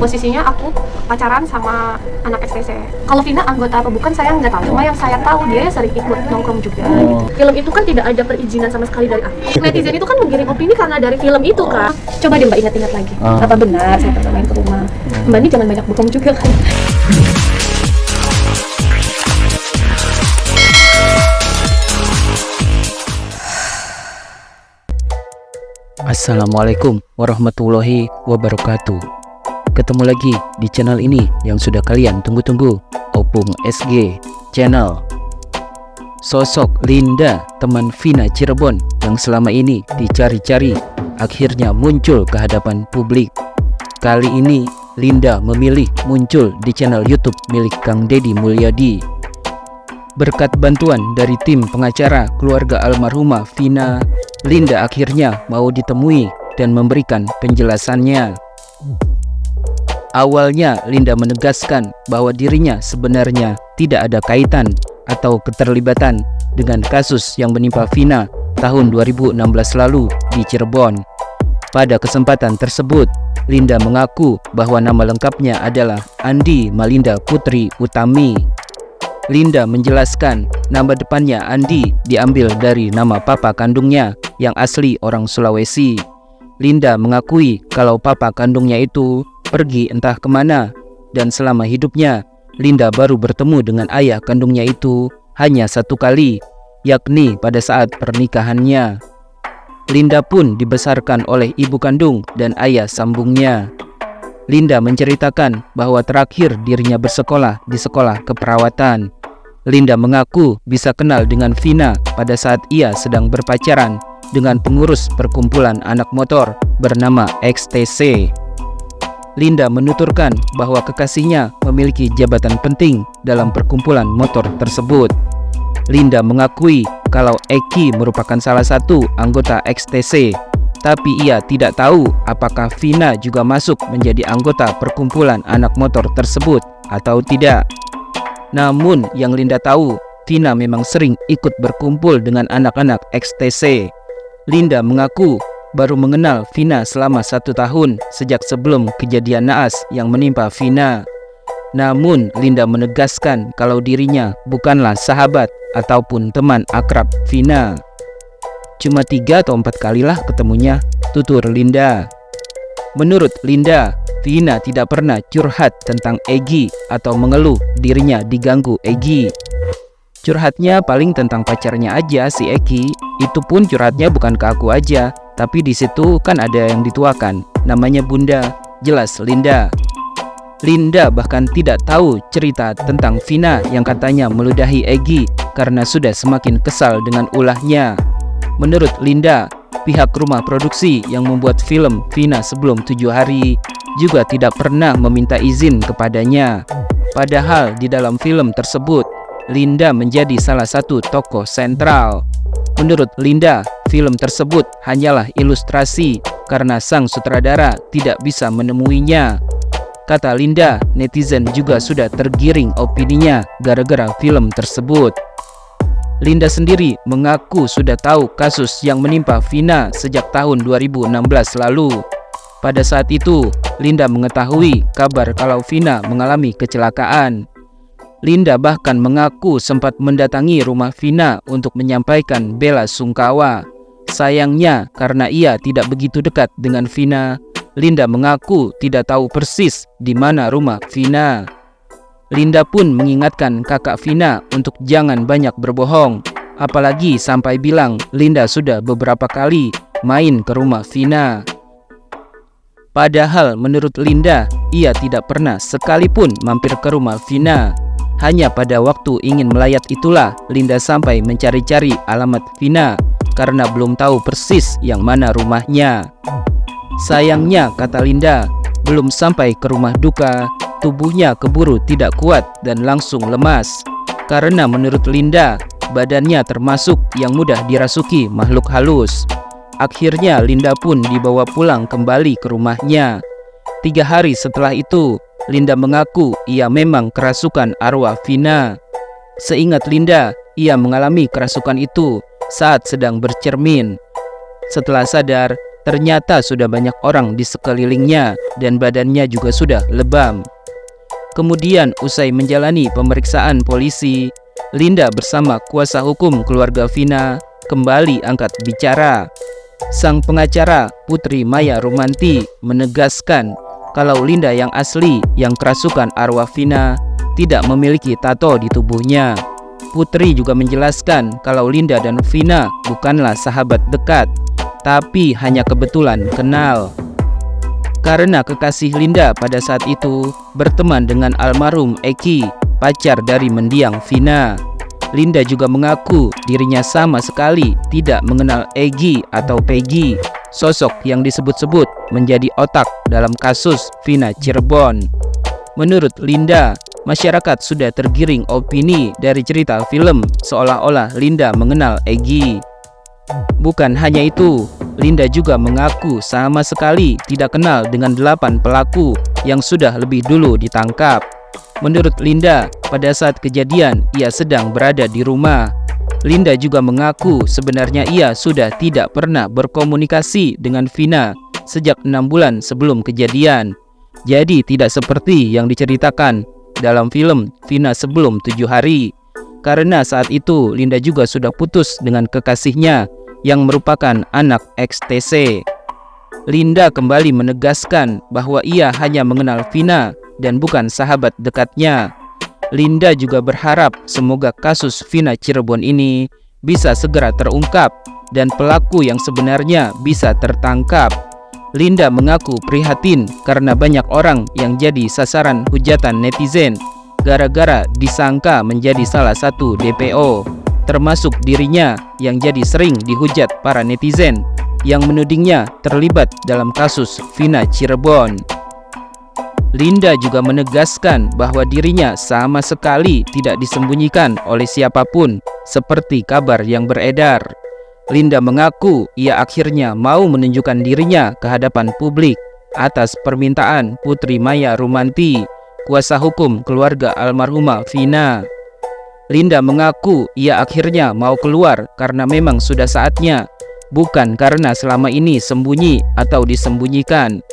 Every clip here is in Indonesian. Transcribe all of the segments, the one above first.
posisinya aku pacaran sama anak STC. Kalau Vina anggota apa bukan saya nggak tahu, cuma yang saya tahu dia sering ikut nongkrong juga. Film itu kan tidak ada perizinan sama sekali dari aku. Netizen itu kan menggiring opini karena dari film itu kan. Coba deh Mbak ingat-ingat lagi, apa benar saya pernah main ke rumah Mbak? Ini jangan banyak bohong juga kan. Assalamualaikum warahmatullahi wabarakatuh. Ketemu lagi di channel ini yang sudah kalian tunggu-tunggu, Opung SG Channel. Sosok Linda, teman Vina Cirebon yang selama ini dicari-cari, akhirnya muncul ke hadapan publik. Kali ini Linda memilih muncul di channel YouTube milik Kang Deddy Mulyadi. Berkat bantuan dari tim pengacara keluarga almarhumah Vina, Linda akhirnya mau ditemui dan memberikan penjelasannya. Awalnya Linda menegaskan bahwa dirinya sebenarnya tidak ada kaitan atau keterlibatan dengan kasus yang menimpa Vina tahun 2016 lalu di Cirebon. Pada kesempatan tersebut, Linda mengaku bahwa nama lengkapnya adalah Andi Malinda Putri Utami. Linda menjelaskan nama depannya Andi diambil dari nama papa kandungnya yang asli orang Sulawesi. Linda mengakui kalau papa kandungnya itu pergi entah kemana, dan selama hidupnya Linda baru bertemu dengan ayah kandungnya itu hanya satu kali, yakni pada saat pernikahannya. Linda pun dibesarkan oleh ibu kandung dan ayah sambungnya. Linda menceritakan bahwa terakhir dirinya bersekolah di sekolah keperawatan. Linda mengaku bisa kenal dengan Vina pada saat ia sedang berpacaran dengan pengurus perkumpulan anak motor bernama XTC. Linda menuturkan bahwa kekasihnya memiliki jabatan penting dalam perkumpulan motor tersebut. Linda mengakui kalau Eki merupakan salah satu anggota XTC, tapi ia tidak tahu apakah Vina juga masuk menjadi anggota perkumpulan anak motor tersebut atau tidak. Namun yang Linda tahu, Vina memang sering ikut berkumpul dengan anak-anak XTC. Linda mengaku baru mengenal Vina selama 1 tahun sejak sebelum kejadian naas yang menimpa Vina. Namun Linda menegaskan kalau dirinya bukanlah sahabat ataupun teman akrab Vina. Cuma 3 atau 4 kalilah ketemunya, tutur Linda. Menurut Linda, Vina tidak pernah curhat tentang Egi atau mengeluh dirinya diganggu Egi. Curhatnya paling tentang pacarnya aja si Egi. Itu pun curhatnya bukan ke aku aja, tapi di situ kan ada yang dituakan, namanya Bunda, jelas Linda. Linda bahkan tidak tahu cerita tentang Vina yang katanya meludahi Egi karena sudah semakin kesal dengan ulahnya. Menurut Linda, pihak rumah produksi yang membuat film Vina sebelum 7 hari juga tidak pernah meminta izin kepadanya. Padahal di dalam film tersebut, Linda menjadi salah satu tokoh sentral. Menurut Linda, film tersebut hanyalah ilustrasi karena sang sutradara tidak bisa menemuinya. Kata Linda, netizen juga sudah tergiring opininya gara-gara film tersebut. Linda sendiri mengaku sudah tahu kasus yang menimpa Vina sejak tahun 2016 lalu. Pada saat itu, Linda mengetahui kabar kalau Vina mengalami kecelakaan. Linda bahkan mengaku sempat mendatangi rumah Vina untuk menyampaikan bela sungkawa. Sayangnya, karena ia tidak begitu dekat dengan Vina, Linda mengaku tidak tahu persis di mana rumah Vina. Linda pun mengingatkan kakak Vina untuk jangan banyak berbohong, apalagi sampai bilang Linda sudah beberapa kali main ke rumah Vina. Padahal menurut Linda, ia tidak pernah sekalipun mampir ke rumah Vina. Hanya pada waktu ingin melayat itulah Linda sampai mencari-cari alamat Vina karena belum tahu persis yang mana rumahnya. Sayangnya, kata Linda, belum sampai ke rumah duka, tubuhnya keburu tidak kuat dan langsung lemas. Karena menurut Linda, badannya termasuk yang mudah dirasuki makhluk halus. Akhirnya Linda pun dibawa pulang kembali ke rumahnya. 3 hari setelah itu, Linda mengaku ia memang kerasukan arwah Vina. Seingat Linda, ia mengalami kerasukan itu saat sedang bercermin. Setelah sadar, Ternyata sudah banyak orang di sekelilingnya dan badannya juga sudah lebam. Kemudian usai menjalani pemeriksaan polisi, Linda bersama kuasa hukum keluarga Vina kembali angkat bicara. Sang pengacara Putri Maya Rumanti menegaskan kalau Linda yang asli yang kerasukan arwah Vina tidak memiliki tato di tubuhnya. Putri juga menjelaskan kalau Linda dan Vina bukanlah sahabat dekat, tapi hanya kebetulan kenal. Karena kekasih Linda pada saat itu berteman dengan almarhum Eki, pacar dari mendiang Vina. Linda juga mengaku dirinya sama sekali tidak mengenal Egi atau Peggy, sosok yang disebut-sebut menjadi otak dalam kasus Vina Cirebon. Menurut Linda, masyarakat sudah tergiring opini dari cerita film seolah-olah Linda mengenal Egi. Bukan hanya itu, Linda juga mengaku sama sekali tidak kenal dengan 8 pelaku yang sudah lebih dulu ditangkap. Menurut Linda, pada saat kejadian ia sedang berada di rumah. Linda juga mengaku sebenarnya ia sudah tidak pernah berkomunikasi dengan Vina sejak 6 bulan sebelum kejadian. Jadi tidak seperti yang diceritakan dalam film Vina sebelum 7 hari. Karena saat itu Linda juga sudah putus dengan kekasihnya yang merupakan anak XTC. Linda kembali menegaskan bahwa ia hanya mengenal Vina dan bukan sahabat dekatnya. Linda juga berharap semoga kasus Vina Cirebon ini bisa segera terungkap dan pelaku yang sebenarnya bisa tertangkap. Linda mengaku prihatin karena banyak orang yang jadi sasaran hujatan netizen gara-gara disangka menjadi salah satu DPO, termasuk dirinya yang jadi sering dihujat para netizen yang menudingnya terlibat dalam kasus Vina Cirebon. Linda juga menegaskan bahwa dirinya sama sekali tidak disembunyikan oleh siapapun seperti kabar yang beredar. Linda mengaku ia akhirnya mau menunjukkan dirinya ke hadapan publik atas permintaan Putri Maya Rumanti, kuasa hukum keluarga almarhumah Vina. Linda mengaku ia akhirnya mau keluar karena memang sudah saatnya, bukan karena selama ini sembunyi atau disembunyikan.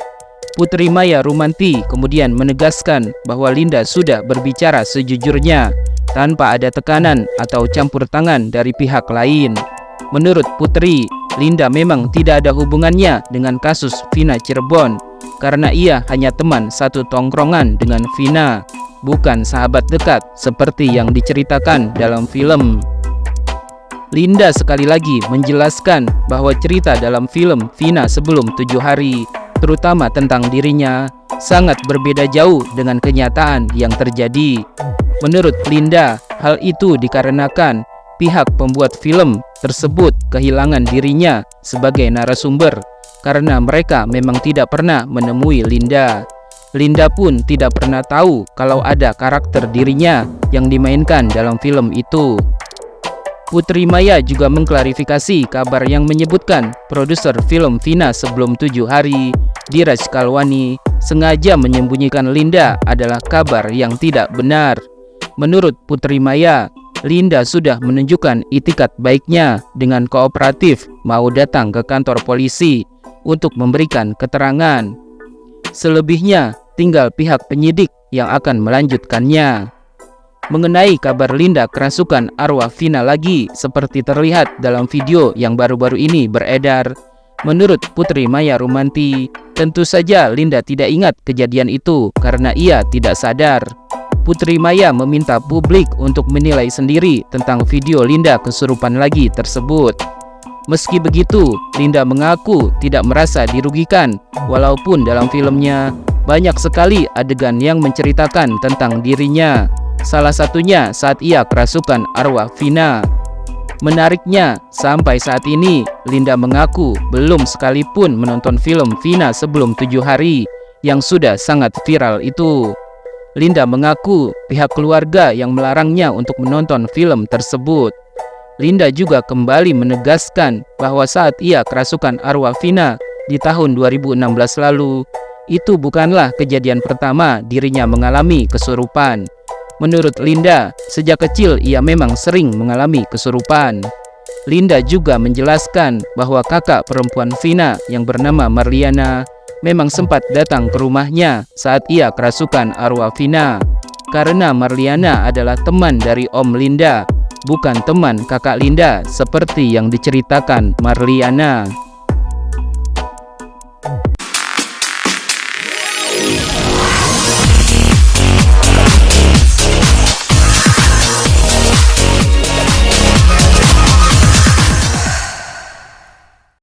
Putri Maya Rumanti kemudian menegaskan bahwa Linda sudah berbicara sejujurnya tanpa ada tekanan atau campur tangan dari pihak lain. Menurut Putri, Linda memang tidak ada hubungannya dengan kasus Vina Cirebon karena ia hanya teman satu tongkrongan dengan Vina, bukan sahabat dekat seperti yang diceritakan dalam film. Linda sekali lagi menjelaskan bahwa cerita dalam film Vina sebelum 7 hari, terutama tentang dirinya, sangat berbeda jauh dengan kenyataan yang terjadi. Menurut Linda, hal itu dikarenakan pihak pembuat film tersebut kehilangan dirinya sebagai narasumber karena mereka memang tidak pernah menemui Linda. Linda pun tidak pernah tahu kalau ada karakter dirinya yang dimainkan dalam film itu. Putri Maya juga mengklarifikasi kabar yang menyebutkan produser film Vina sebelum 7 hari, Diraj Kalwani, sengaja menyembunyikan Linda adalah kabar yang tidak benar. Menurut Putri Maya, Linda sudah menunjukkan itikat baiknya dengan kooperatif mau datang ke kantor polisi untuk memberikan keterangan. Selebihnya tinggal pihak penyidik yang akan melanjutkannya. Mengenai kabar Linda kerasukan arwah Vina lagi seperti terlihat dalam video yang baru-baru ini beredar, menurut Putri Maya Rumanti, tentu saja Linda tidak ingat kejadian itu karena ia tidak sadar. Putri Maya meminta publik untuk menilai sendiri tentang video Linda kesurupan lagi tersebut. Meski begitu, Linda mengaku tidak merasa dirugikan walaupun dalam filmnya banyak sekali adegan yang menceritakan tentang dirinya. Salah satunya saat ia kerasukan arwah Vina. Menariknya, sampai saat ini Linda mengaku belum sekalipun menonton film Vina sebelum 7 hari yang sudah sangat viral itu. Linda mengaku pihak keluarga yang melarangnya untuk menonton film tersebut. Linda juga kembali menegaskan bahwa saat ia kerasukan arwah Vina di tahun 2016 lalu, itu bukanlah kejadian pertama dirinya mengalami kesurupan. Menurut Linda, sejak kecil ia memang sering mengalami kesurupan. Linda juga menjelaskan bahwa kakak perempuan Vina yang bernama Marliana memang sempat datang ke rumahnya saat ia kerasukan arwah Vina. Karena Marliana adalah teman dari Om Linda, bukan teman kakak Linda seperti yang diceritakan Marliana.